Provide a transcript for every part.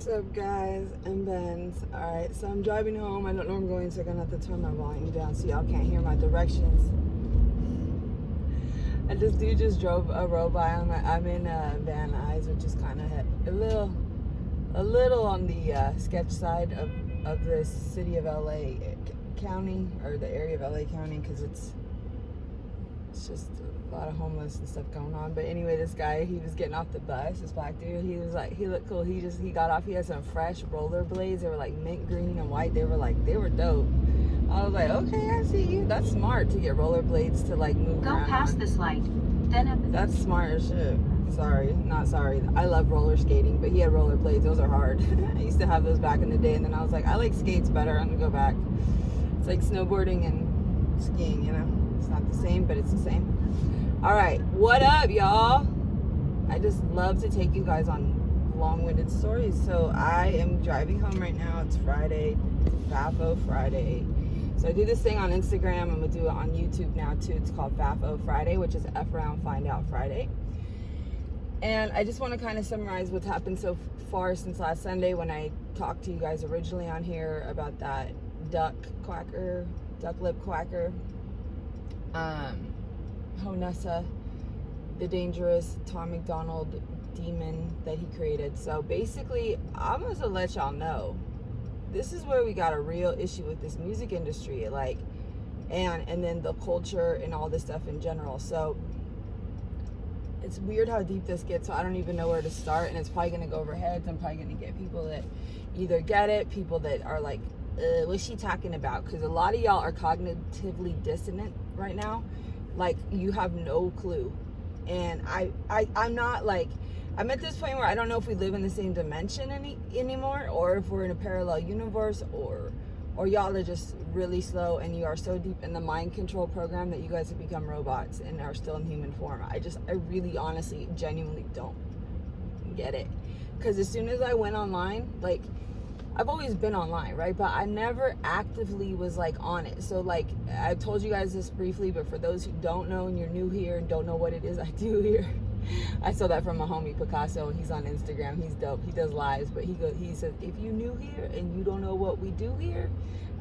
What's up, guys? Mbennz. Alright, so I'm driving home. I don't know where I'm going, so I'm gonna have to turn my volume down so y'all can't hear my directions. And this dude just drove a road by. I'm in Van Nuys, which is kind of a little on the sketch side of the city of LA County, or the area of LA County, because it's just a lot of homeless and stuff going on. But anyway, this guy, he was getting off the bus, this black dude. He was like, he looked cool. He got off. He had some fresh rollerblades. They were like mint green and white. They were dope. I was like, okay, I see you. That's smart to get rollerblades to like move around. Go past this light. Then that's smart as shit. Sorry, not sorry. I love roller skating, but he had rollerblades. Those are hard. I used to have those back in the day, and then I was like, I like skates better. I'm gonna go back. It's like snowboarding and skiing, you know? It's not the same, but it's the same. All right, what up, y'all? I just love to take you guys on long-winded stories. So I am driving home right now. It's Friday. It's FAFO Friday. So I do this thing on Instagram. I'm gonna do it on YouTube now too. It's called FAFO Friday, which is F Around Find Out Friday. And I just want to kind of summarize what's happened so far since last Sunday when I talked to you guys originally on here about that duck lip quacker, Honessa, the dangerous Tom McDonald demon that he created. So basically, I'm gonna let y'all know, this is where we got a real issue with this music industry, like, and then the culture and all this stuff in general. So it's weird how deep this gets, so I don't even know where to start, and it's probably gonna go over heads. I'm probably gonna get people that either get it, people that are like, what's she talking about? Because a lot of y'all are cognitively dissonant right now. Like, you have no clue. And I'm not like, I'm at this point where I don't know if we live in the same dimension anymore, or if we're in a parallel universe, or y'all are just really slow and you are so deep in the mind control program that you guys have become robots and are still in human form. I really honestly genuinely don't get it. Because as soon as I went online, like, I've always been online, right? But I never actively was like on it. So like, I told you guys this briefly, but for those who don't know and you're new here and don't know what it is I do here, I saw that from my homie Picasso. He's on Instagram. He's dope. He does lives, but he says, if you new here and you don't know what we do here,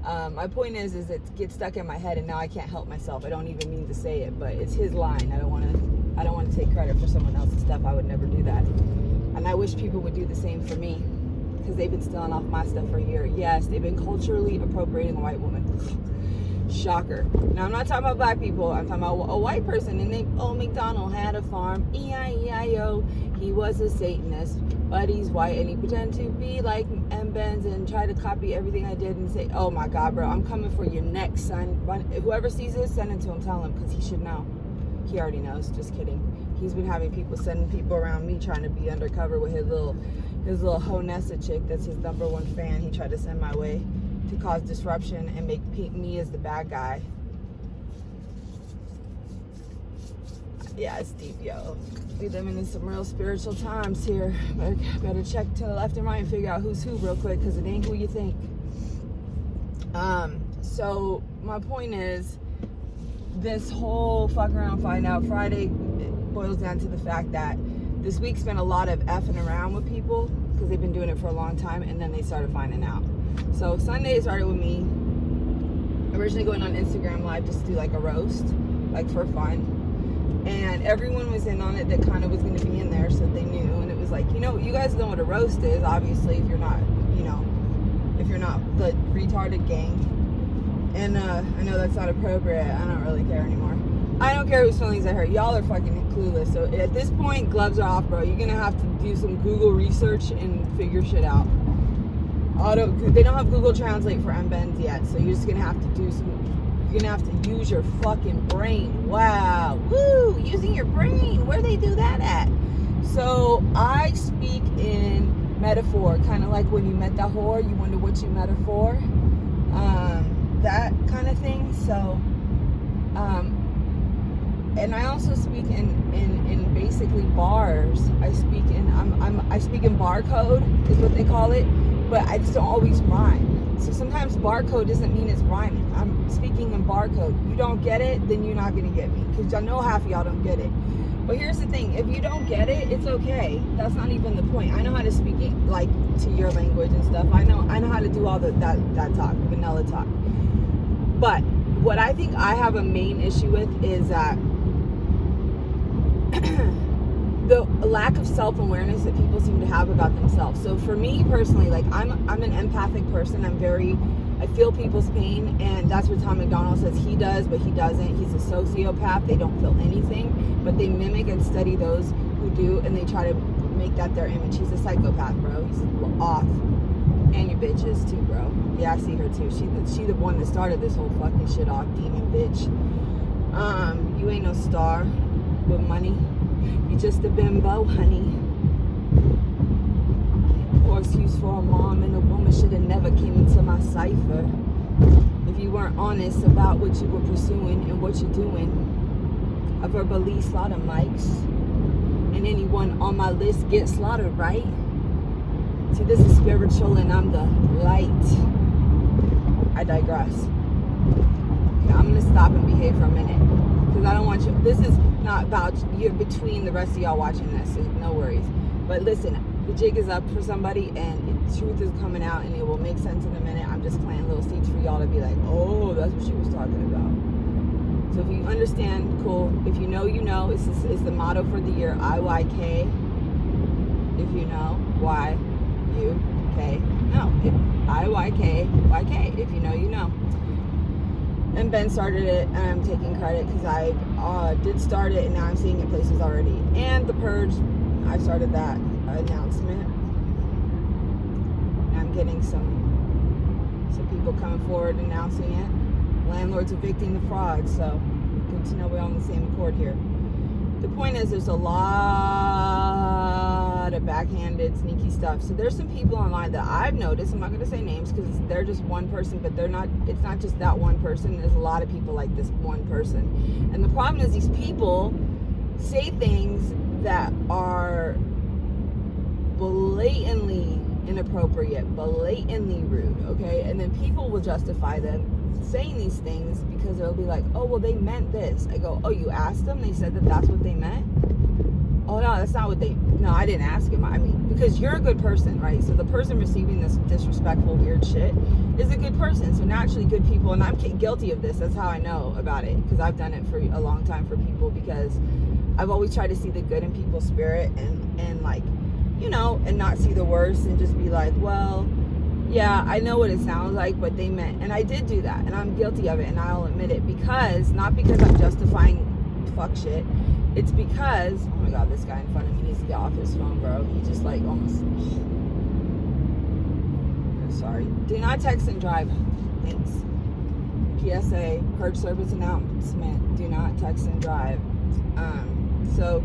my point is it gets stuck in my head, and now I can't help myself. I don't even mean to say it, but it's his line. I don't want to take credit for someone else's stuff. I would never do that. And I wish people would do the same for me, because they've been stealing off my stuff for a year. Yes, they've been culturally appropriating a white woman. Shocker. Now, I'm not talking about black people. I'm talking about a white person. And McDonald had a farm. E-I-E-I-O. He was a Satanist, but he's white, and he pretended to be like Mbennz and try to copy everything I did and say, oh my God, bro, I'm coming for your next son. Whoever sees this, send it to him. Tell him, because he should know. He already knows. Just kidding. He's been having people sending people around me trying to be undercover with his little Honessa chick. That's his #1 fan. He tried to send my way to cause disruption and make me as the bad guy. Yeah, it's deep, yo. We living in some real spiritual times here. Better check to the left and right and figure out who's who real quick, because it ain't who you think. So my point is, this whole fuck around find out Friday boils down to the fact that this week's been a lot of effing around with people, because they've been doing it for a long time, and then they started finding out. So Sunday started with me originally going on Instagram Live just to do like a roast, like for fun. And everyone was in on it that kind of was going to be in there, so they knew. And it was like, you know, you guys know what a roast is, obviously, if you're not, you know, if you're not the retarded gang. And I know that's not appropriate. I don't really care anymore. I don't care whose feelings I hurt. Y'all are fucking clueless. So at this point, gloves are off, bro. You're going to have to do some Google research and figure shit out. They don't have Google Translate for Mbennz yet, so you're just going to have to do some, you're going to have to use your fucking brain. Wow. Woo! Using your brain. Where they do that at? So I speak in metaphor, kind of like when you met that whore, you wonder what you met her for. That kind of thing. So, and I also speak in basically bars. I speak in barcode is what they call it, but I just don't always rhyme. So sometimes barcode doesn't mean it's rhyming. I'm speaking in barcode. You don't get it, then you're not gonna get me, because I know half of y'all don't get it. But here's the thing, if you don't get it, it's okay. That's not even the point. I know how to speak it, like, to your language and stuff. I know how to do all that talk, vanilla talk. But what I think I have a main issue with is that the lack of self-awareness that people seem to have about themselves. So for me personally, like, I'm an empathic person. I feel people's pain, and that's what Tom McDonald says he does, but he doesn't. He's a sociopath. They don't feel anything, but they mimic and study those who do, and they try to make that their image. He's a psychopath, bro. He's off. And your bitches too, bro. Yeah, I see her too. She the one that started this whole fucking shit off, demon bitch. You ain't no star with money. You just a bimbo, honey. Or excuse for a mom and a woman should have never came into my cipher. If you weren't honest about what you were pursuing and what you're doing. I verbally slaughter mics. And anyone on my list gets slaughtered, right? See, this is spiritual and I'm the light. I digress. Okay, I'm going to stop and behave for a minute. Because I don't want you... This is not about... You're between the rest of y'all watching this. So no worries. But listen, the jig is up for somebody and truth is coming out and it will make sense in a minute. I'm just planting little seeds for y'all to be like, oh, that's what she was talking about. So if you understand, cool. If you know, you know. It's the motto for the year, IYK. If you know, why... U-K, no, I-Y-K, if you know, you know. And Ben started it, and I'm taking credit because I did start it, and now I'm seeing it places already. And The Purge, I started that announcement. And I'm getting some people coming forward announcing it. Landlords evicting the fraud, so good to know we're on the same accord here. The point is, there's a lot of backhanded, sneaky stuff. So there's some people online that I've noticed. I'm not going to say names because they're just one person, but they're not. It's not just that one person. There's a lot of people like this one person. And the problem is, these people say things that are blatantly inappropriate, blatantly rude. Okay, and then people will justify them saying these things because they'll be like, oh, well, they meant this. I go, oh, you asked them? They said that that's what they meant? Oh, no, that's not what they... No, I didn't ask him. I mean, because you're a good person, right? So the person receiving this disrespectful, weird shit is a good person. So naturally, good people, and I'm guilty of this. That's how I know about it, because I've done it for a long time for people, because I've always tried to see the good in people's spirit and like, you know, and not see the worst and just be like, well... Yeah, I know what it sounds like, but they meant, and I did do that, and I'm guilty of it, and I'll admit it, because, not because I'm justifying fuck shit, it's because, oh my god, this guy in front of me needs to get off his phone, bro. He just like almost, I'm sorry. Do not text and drive. Thanks. PSA, Purge service announcement, do not text and drive. So,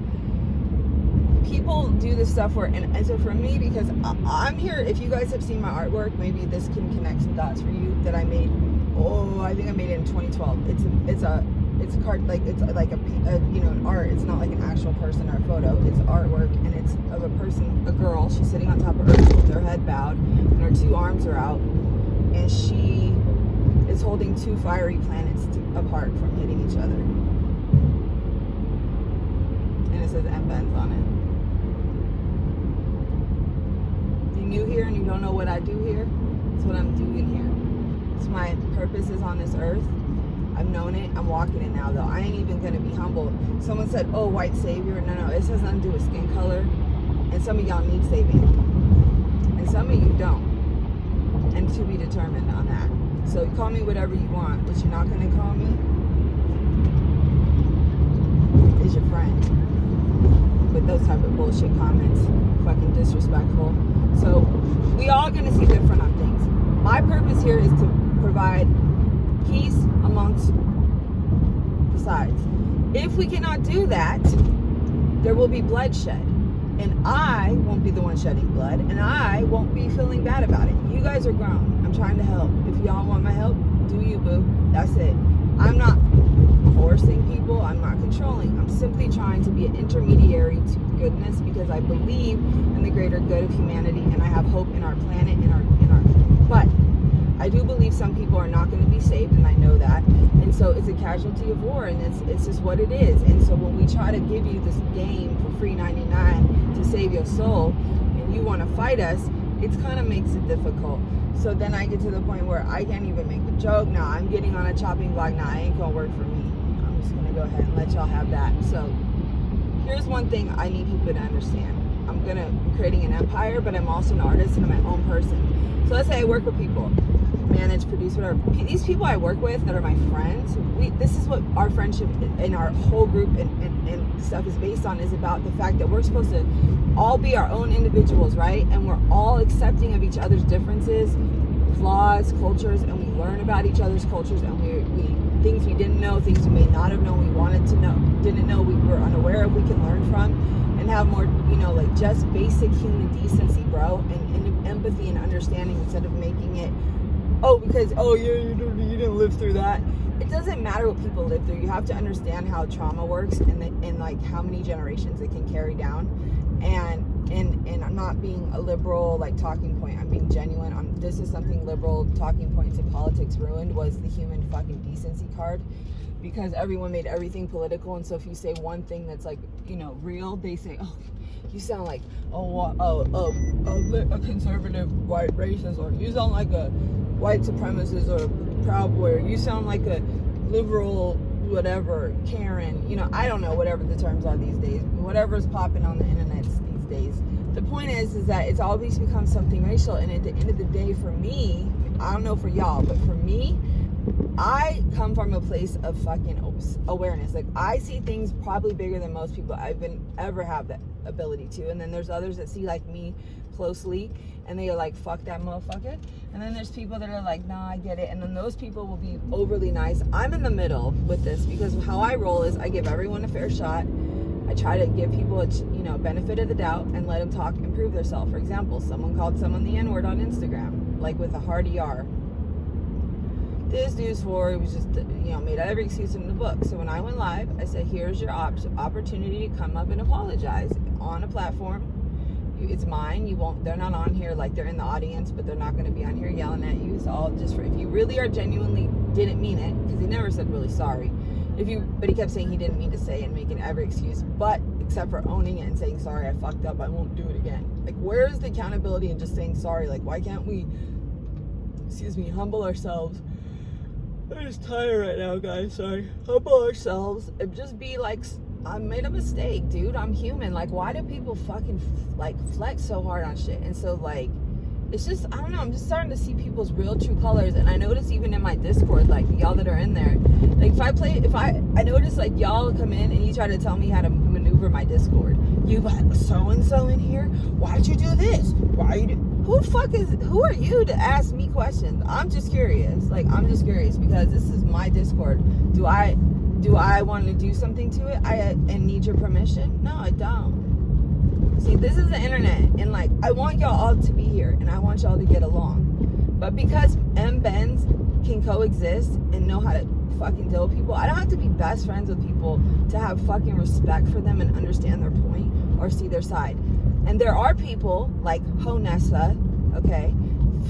people do this stuff where, and so for me, because I'm here, if you guys have seen my artwork, maybe this can connect some dots for you that I made. Oh, I think I made it in 2012. It's a card, like, it's like a you know, an art. It's not like an actual person or a photo. It's artwork, and it's of a person, a girl. She's sitting on top of Earth with her head bowed, and her two arms are out, and she is holding two fiery planets apart from hitting each other. And it says Mbennz on it. New here and you don't know what I do here, it's what I'm doing here. It's my purpose is on this earth. I've known it. I'm walking it now, though. I ain't even gonna be humbled. Someone said, oh, white savior. No, it has nothing to do with skin color, and some of y'all need saving and some of you don't, and to be determined on that. So you call me whatever you want, but you're not gonna call me is your friend with those type of bullshit comments. Fucking disrespectful. So we all gonna see different on things. My purpose here is to provide peace amongst the sides. If we cannot do that, there will be bloodshed, and I won't be the one shedding blood, and I won't be feeling bad about it. You guys are grown. I'm trying to help. If y'all want my help, do you, boo. That's it. I'm not forcing people. I'm not controlling. I'm simply trying to be an intermediary to goodness, because I believe in the greater good of humanity, and I have hope in our planet, but I do believe some people are not going to be saved, and I know that. And so it's a casualty of war, and it's just what it is. And so when we try to give you this game for free 99 to save your soul, and you want to fight us, it kind of makes it difficult. So then I get to the point where I can't even make a joke. Now I'm getting on a chopping block. Now I ain't gonna work for me. I'm just gonna go ahead and let y'all have that. So here's one thing I need people to understand. I'm creating an empire, but I'm also an artist and I'm my own person. So let's say I work with people, manage, produce, whatever. These people I work with that are my friends, this is what our friendship and our whole group and stuff is based on, is about the fact that we're supposed to all be our own individuals, right? And we're all accepting of each other's differences, flaws, cultures, and we learn about each other's cultures, and we things we didn't know, things we may not have known, we wanted to know, didn't know, we were unaware of, we can learn from, and have more, like just basic human decency, bro, and empathy and understanding, instead of making it, because you didn't live through that. It doesn't matter what people live through. You have to understand how trauma works, and like how many generations it can carry down. And I'm not being a liberal like talking point. I'm being genuine. This is something liberal talking points in politics ruined, was the human fucking decency card, because everyone made everything political. And so if you say one thing that's like real, they say, you sound like a conservative white racist, or you sound like a white supremacist or Proud Boy, or you sound like a liberal whatever, Karen, I don't know, whatever the terms are these days, whatever's popping on the internet these days. The point is that it's always become something racial, and at the end of the day, for me, I don't know for y'all, but for me, I come from a place of fucking awareness. Like, I see things probably bigger than most people ever have that ability to. And then there's others that see like me closely, and they are like, fuck that motherfucker. And then there's people that are like, nah, I get it. And then those people will be overly nice. I'm in the middle with this, because how I roll is I give everyone a fair shot. I try to give people a benefit of the doubt and let them talk and prove themselves. For example, someone called someone the N-word on Instagram, like with a hard ER. This dude's he was just, made every excuse in the book. So when I went live, I said, here's your opportunity to come up and apologize on a platform. It's mine. They're not on here, like they're in the audience, but they're not going to be on here yelling at you. It's all just if you really are genuinely didn't mean it, because he never said really sorry. But he kept saying he didn't mean to say it and making every excuse, but except for owning it and saying, sorry, I fucked up, I won't do it again. Like, where's the accountability in just saying sorry? Like, why can't we, humble ourselves? I'm just tired right now, guys. Sorry. Humble ourselves and just be like, I made a mistake, dude. I'm human. Like, why do people fucking flex so hard on shit? And so like, it's just, I don't know. I'm just starting to see people's real true colors. And I notice even in my Discord, like y'all that are in there, like I notice like y'all come in and you try to tell me how to maneuver my Discord. You got so-and-so in here. Why'd you do this? Who are you to ask me questions? I'm just curious. I'm just curious because this is my Discord. Do I want to do something to it? And need your permission? No, I don't. See, this is the internet, and like, I want y'all all to be here, and I want y'all to get along. But because Mbennz can coexist and know how to fucking deal with people, I don't have to be best friends with people to have fucking respect for them and understand their point or see their side. And there are people like Honessa, okay,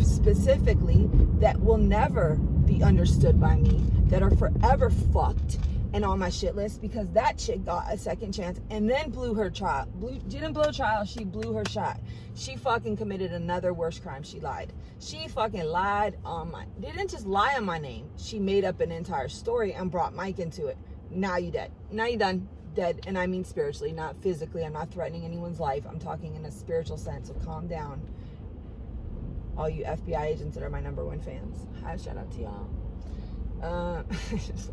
specifically, that will never be understood by me, that are forever fucked and on my shit list, because that chick got a second chance and then blew her trial. Didn't blow trial, she blew her shot. She fucking committed another worse crime. She lied. She fucking lied didn't just lie on my name. She made up an entire story and brought Mike into it. Now you dead. Now you done. Dead. And I mean spiritually, not physically. I'm not threatening anyone's life. I'm talking in a spiritual sense, so calm down. All you FBI agents that are my #1 fans. Hi, shout out to y'all. Just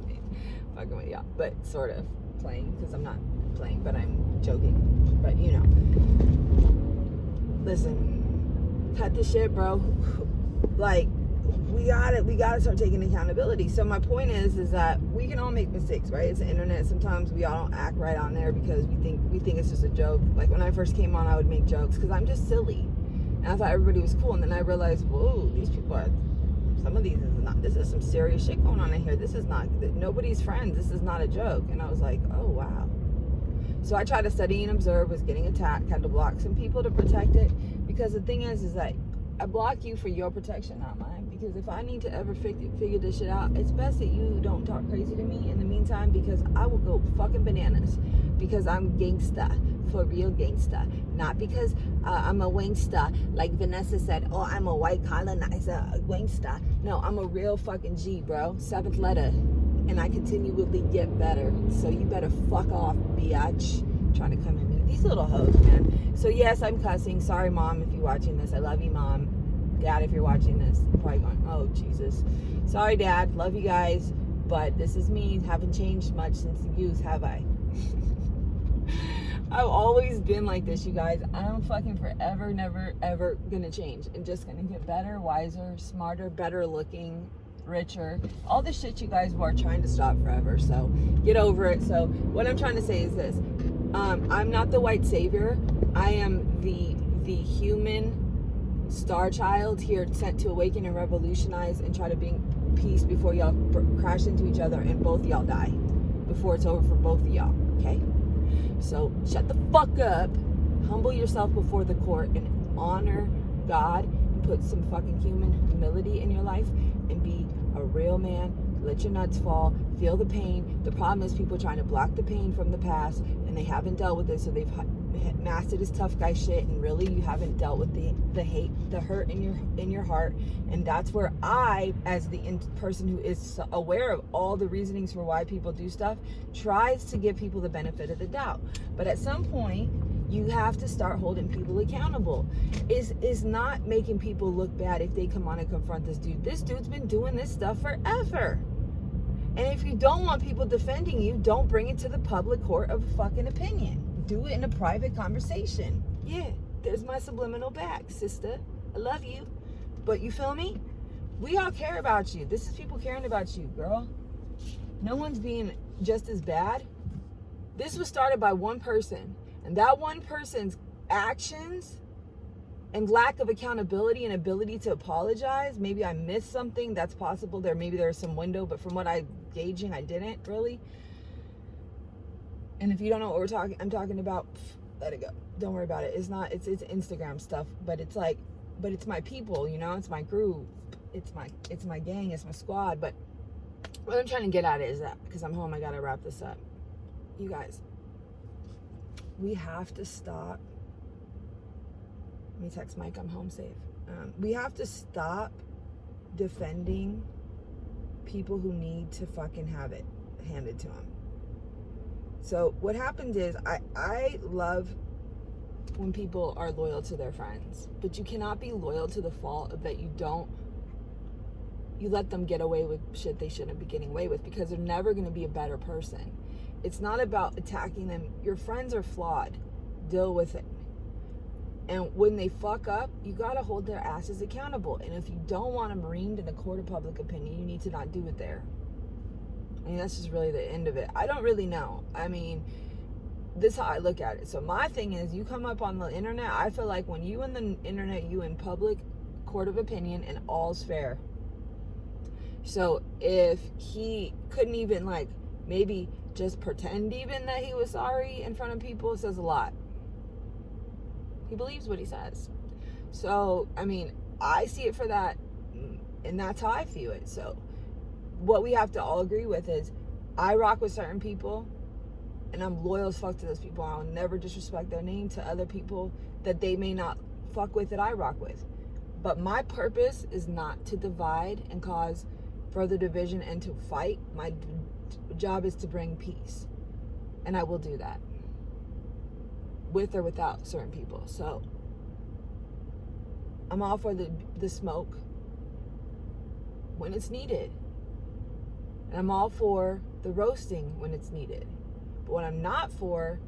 fucking with y'all, but sort of playing, because I'm not playing, but I'm joking. But listen, cut the shit, bro. Like, we gotta start taking accountability. So my point is that we can all make mistakes, right? It's the internet. Sometimes we all don't act right on there because we think it's just a joke. Like, when I first came on, I would make jokes because I'm just silly, and I thought everybody was cool. And then I realized, whoa, these people are. Some of these this is some serious shit going on in here. This is not, nobody's friends. This is not a joke. And I was like, oh, wow. So I tried to study and observe, was getting attacked, had to block some people to protect it. Because the thing is that I block you for your protection, not mine. because if I need to ever figure this shit out, it's best that you don't talk crazy to me in the meantime, because I will go fucking bananas, because I'm gangsta, for real gangsta, not because I'm a wingsta, like Vanessa said, oh, I'm a white colonizer, wingsta. No, I'm a real fucking G, bro, 7th letter, and I continually get better, so you better fuck off, biatch, trying to come at me. These little hoes, man. So yes, I'm cussing. Sorry, Mom, if you're watching this. I love you, Mom. Dad, if you're watching this. I'm probably going, oh, Jesus. Sorry, Dad. Love you guys. But this is me. Haven't changed much since the youth, have I? I've always been like this, you guys. I'm fucking forever, never, ever gonna change. And just gonna get better, wiser, smarter, better looking, richer. All the shit you guys were trying to stop forever. So get over it. So what I'm trying to say is this. I'm not the white savior. I am the human star child here sent to awaken and revolutionize and try to bring peace before y'all crash into each other and both y'all die. Before it's over for both of y'all, okay? So shut the fuck up. Humble yourself before the court and honor God and put some fucking human humility in your life and be a real man. Let your nuts fall. Feel the pain. The problem is people trying to block the pain from the past, and they haven't dealt with it, so they've mastered this tough guy shit, and really you haven't dealt with the hate, the hurt in your heart. And that's where I, as the person who is aware of all the reasonings for why people do stuff, tries to give people the benefit of the doubt. But at some point, you have to start holding people accountable. Is not making people look bad if they come on and confront this dude. This dude's been doing this stuff forever. And if you don't want people defending you, don't bring it to the public court of fucking opinion. Do it in a private conversation. Yeah, there's my subliminal back, sister. I love you. But you feel me? We all care about you. This is people caring about you, girl. No one's being just as bad. This was started by one person. And that one person's actions and lack of accountability and ability to apologize. Maybe I missed something. That's possible. Maybe there's some window, but from what I'm gauging, I didn't really. And if you don't know what I'm talking about, let it go. Don't worry about it. It's Instagram stuff, but it's my people, you know, it's my group. It's my gang, it's my squad. But what I'm trying to get at is that, because I'm home, I gotta wrap this up. You guys, we have to stop. Let me text Mike, I'm home safe. We have to stop defending people who need to fucking have it handed to them. So what happens is, I love when people are loyal to their friends, but you cannot be loyal to the fault of that you let them get away with shit they shouldn't be getting away with, because they're never going to be a better person. It's not about attacking them. Your friends are flawed. Deal with it. And when they fuck up, you got to hold their asses accountable. And if you don't want them reamed in a court of public opinion, you need to not do it there. I mean, that's just really the end of it. I don't really know. I mean, this is how I look at it. So my thing is, you come up on the internet, I feel like when you in the internet, you in public court of opinion, and all's fair. So if he couldn't even, like, maybe just pretend even that he was sorry in front of people, it says a lot. He believes what he says. So, I mean, I see it for that, and that's how I view it. So what we have to all agree with is, I rock with certain people, and I'm loyal as fuck to those people. I'll never disrespect their name to other people that they may not fuck with that I rock with. But my purpose is not to divide and cause further division and to fight. My job is to bring peace. And I will do that, with or without certain people. So I'm all for the smoke when it's needed. And I'm all for the roasting when it's needed. But what I'm not for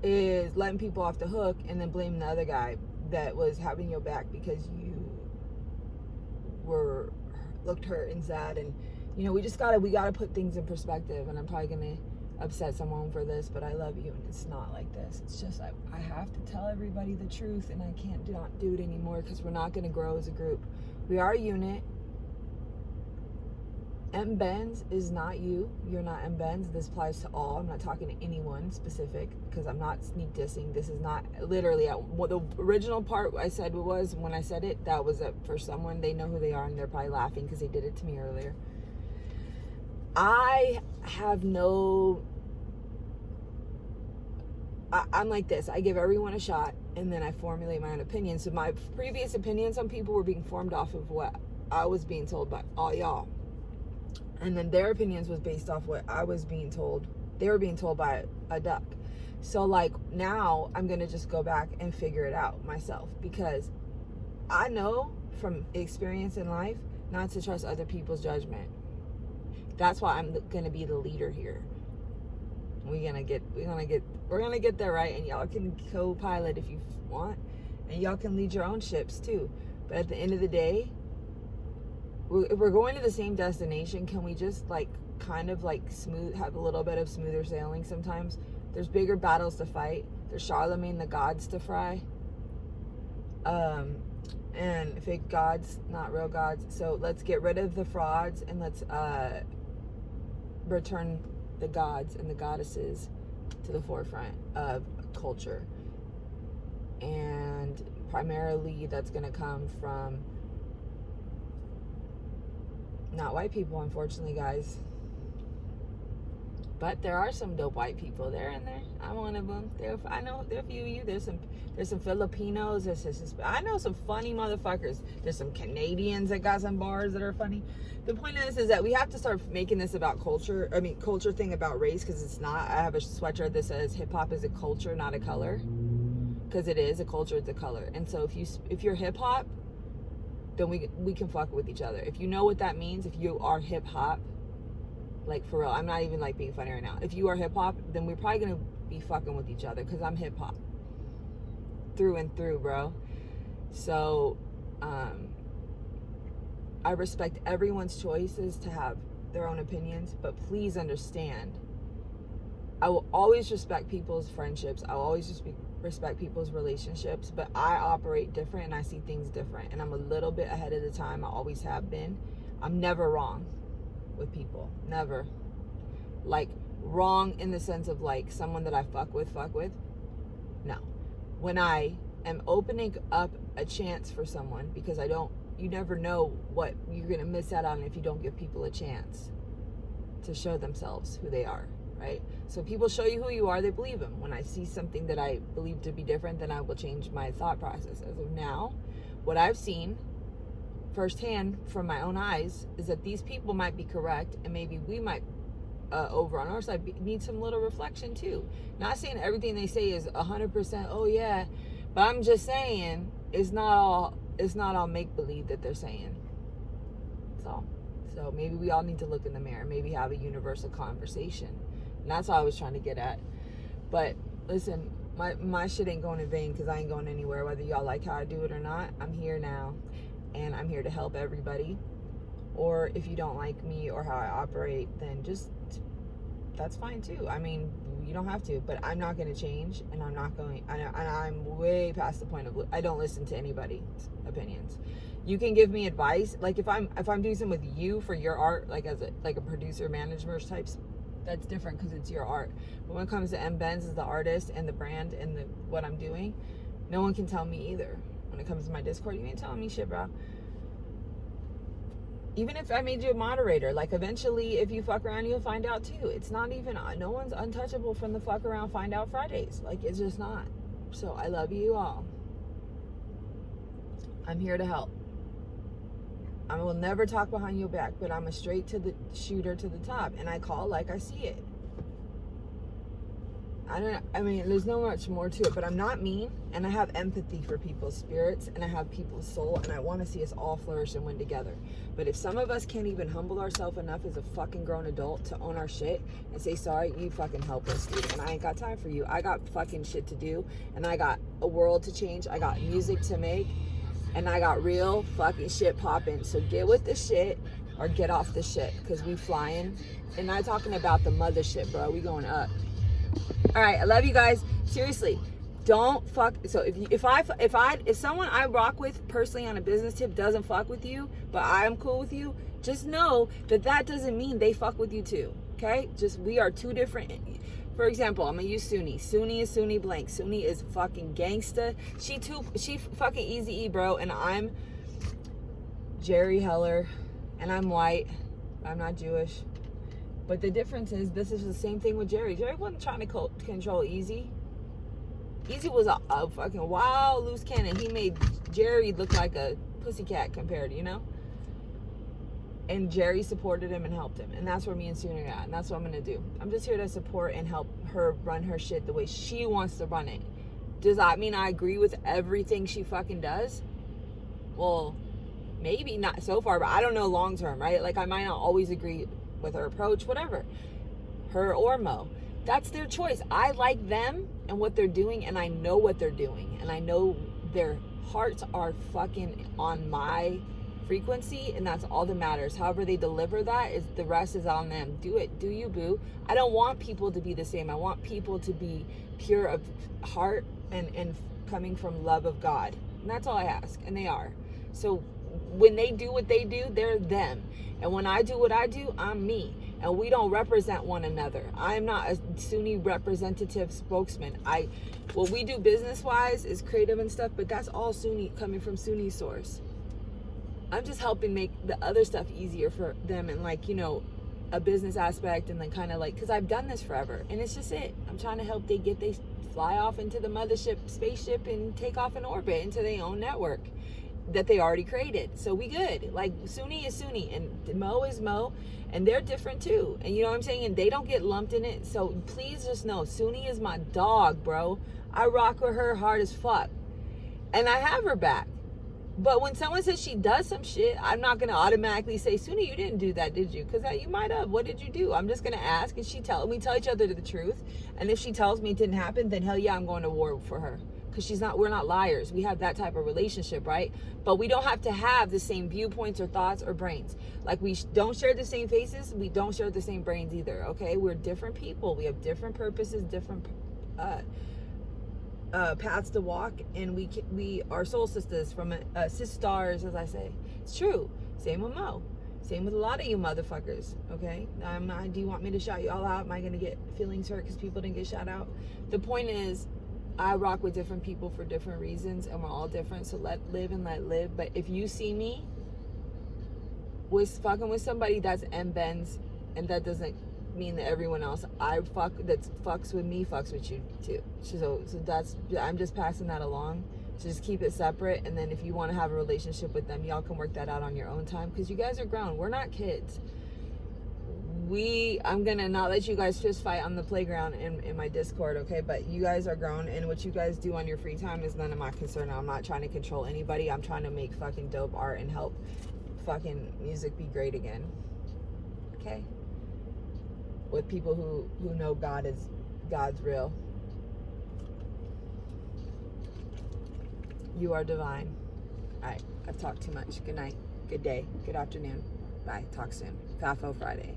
is letting people off the hook and then blaming the other guy that was having your back because you looked hurt and sad. And, you know, we gotta put things in perspective. And I'm probably gonna upset someone for this, but I love you, and it's not like this. It's just I have to tell everybody the truth, and I can't not do it anymore, because we're not gonna grow as a group. We are a unit. Mbennz is not you. You're not Mbennz. This applies to all. I'm not talking to anyone specific because I'm not sneak dissing. This is not literally what the original part I said was when I said it. That was for someone. They know who they are and they're probably laughing because they did it to me earlier. I have no. I'm like this. I give everyone a shot and then I formulate my own opinion. So my previous opinions on people were being formed off of what I was being told by all y'all. And then their opinions was based off what I was being told. They were being told by a duck. So like now I'm going to just go back and figure it out myself because I know from experience in life not to trust other people's judgment. That's why I'm going to be the leader here. We're gonna get there, right? And y'all can co-pilot if you want, and y'all can lead your own ships too. But at the end of the day, if we're going to the same destination, can we just like kind of like have a little bit of smoother sailing sometimes? There's bigger battles to fight. There's Charlemagne the gods to fry, and fake gods, not real gods. So let's get rid of the frauds and let's return the gods and the goddesses to the forefront of culture. And primarily that's going to come from not white people, unfortunately, guys. But there are some dope white people. They're in there. I'm one of them. I know there are a few of you. There's some Filipinos. I know some funny motherfuckers. There's some Canadians that got some bars that are funny. The point of this is that we have to start making this about culture. I mean, culture thing about race, because it's not. I have a sweatshirt that says hip hop is a culture, not a color. Because it is a culture, it's a color. And so if you're hip hop, then we can fuck with each other. If you know what that means, if you are hip hop, like for real, I'm not even like being funny right now. If you are hip hop, then we're probably gonna be fucking with each other because I'm hip hop through and through, bro. So I respect everyone's choices to have their own opinions, but please understand, I will always respect people's friendships. I will always respect people's relationships, but I operate different and I see things different, and I'm a little bit ahead of the time. I always have been. I'm never wrong with people, never. Like wrong in the sense of like someone that I fuck with. No. When I am opening up a chance for someone, because you never know what you're gonna miss out on if you don't give people a chance to show themselves who they are, right? So people show you who you are, they believe them. When I see something that I believe to be different, then I will change my thought process. As of now, what I've seen firsthand from my own eyes is that these people might be correct, and maybe we might over on our side need some little reflection too. Not saying everything they say is 100% oh yeah, but I'm just saying it's not all make-believe that they're saying. So maybe we all need to look in the mirror, maybe have a universal conversation. And that's all I was trying to get at. But listen, my shit ain't going in vain, because I ain't going anywhere. Whether y'all like how I do it or not, I'm here now. And I'm here to help everybody. Or if you don't like me or how I operate, then just, that's fine too. I mean, you don't have to, but I'm not going to change, and I'm way past the point of, I don't listen to anybody's opinions. You can give me advice. Like if I'm doing something with you for your art, like as a producer, manager types, that's different because it's your art. But when it comes to BENNZ as the artist and the brand and what I'm doing, no one can tell me either. When it comes to my Discord, you ain't telling me shit, bro. Even if I made you a moderator, like eventually if you fuck around, you'll find out too. It's not even, no one's untouchable from the fuck around, find out Fridays. Like it's just not. So I love you all. I'm here to help. I will never talk behind your back, but I'm a straight to the shooter to the top, and I call like I see it. I mean, there's no much more to it, but I'm not mean, and I have empathy for people's spirits, and I have people's soul, and I want to see us all flourish and win together. But if some of us can't even humble ourselves enough as a fucking grown adult to own our shit and say, sorry, you fucking help us, dude, and I ain't got time for you. I got fucking shit to do, and I got a world to change. I got music to make, and I got real fucking shit popping. So get with the shit or get off the shit, because we flying. And I'm talking about the mothership, bro. We going up. All right, I love you guys. Seriously, don't fuck. So if someone I rock with personally on a business tip doesn't fuck with you, but I'm cool with you, just know that doesn't mean they fuck with you too. Okay? Just, we are two different. For example, I'm gonna use Suni. Suni is Suni blank. Suni is fucking gangsta. She fucking Easy E, bro, and I'm Jerry Heller, and I'm white. I'm not Jewish. But the difference is, this is the same thing with Jerry. Jerry wasn't trying to control Easy. Easy was a fucking wild loose cannon. He made Jerry look like a pussycat compared, you know? And Jerry supported him and helped him. And that's where me and Suni are at. And that's what I'm going to do. I'm just here to support and help her run her shit the way she wants to run it. Does that mean I agree with everything she fucking does? Well, maybe not so far, but I don't know long term, right? Like, I might not always agree with her approach, whatever. Her or Mo. That's their choice. I like them and what they're doing, and I know what they're doing. And I know their hearts are fucking on my frequency, and that's all that matters. However they deliver that, is the rest is on them. Do it. Do you, boo. I don't want people to be the same. I want people to be pure of heart and coming from love of God. And that's all I ask. And they are. So when they do what they do, they're them. And when I do what I do, I'm me. And we don't represent one another. I'm not a Suni representative spokesman. What we do business-wise is creative and stuff, but that's all Suni, coming from Suni source. I'm just helping make the other stuff easier for them, and like, you know, a business aspect, and then kind of like, because I've done this forever, and it's just it. I'm trying to help they fly off into the mothership spaceship and take off in orbit into their own network that they already created. So we good. Like, Suni is Suni and Mo is Mo, and they're different too. And you know what I'm saying? And they don't get lumped in it. So please just know, Suni is my dog, bro. I rock with her hard as fuck. And I have her back. But when someone says she does some shit, I'm not going to automatically say, Suni, you didn't do that, did you? Because you might have. What did you do? I'm just going to ask, and we tell each other the truth. And if she tells me it didn't happen, then hell yeah, I'm going to war for her. Because we're not liars. We have that type of relationship, right? But we don't have to have the same viewpoints or thoughts or brains. Like, we don't share the same faces. We don't share the same brains either, okay? We're different people. We have different purposes, different paths to walk, and we are soul sisters from sisters, as I say. It's true. Same with Mo. Same with a lot of you motherfuckers, okay? Do you want me to shout you all out? Am I going to get feelings hurt because people didn't get shout out? The point is, I rock with different people for different reasons, and we're all different, so let live. But if you see me fucking with somebody that's Mbennz, and that doesn't mean that everyone else that fucks with me fucks with you too. So I'm just passing that along. So just keep it separate, and then if you want to have a relationship with them, y'all can work that out on your own time, because you guys are grown. We're not kids. I'm gonna not let you guys fist fight on the playground in my Discord, okay? But you guys are grown, and what you guys do on your free time is none of my concern. I'm not trying to control anybody. I'm trying to make fucking dope art and help fucking music be great again, okay? With people who know God's real. You are divine. All right, I've talked too much. Good night, good day, good afternoon. Bye, talk soon. FAFO Friday.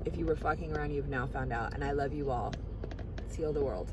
If you were fucking around, you've now found out. And I love you all. Let's heal the world.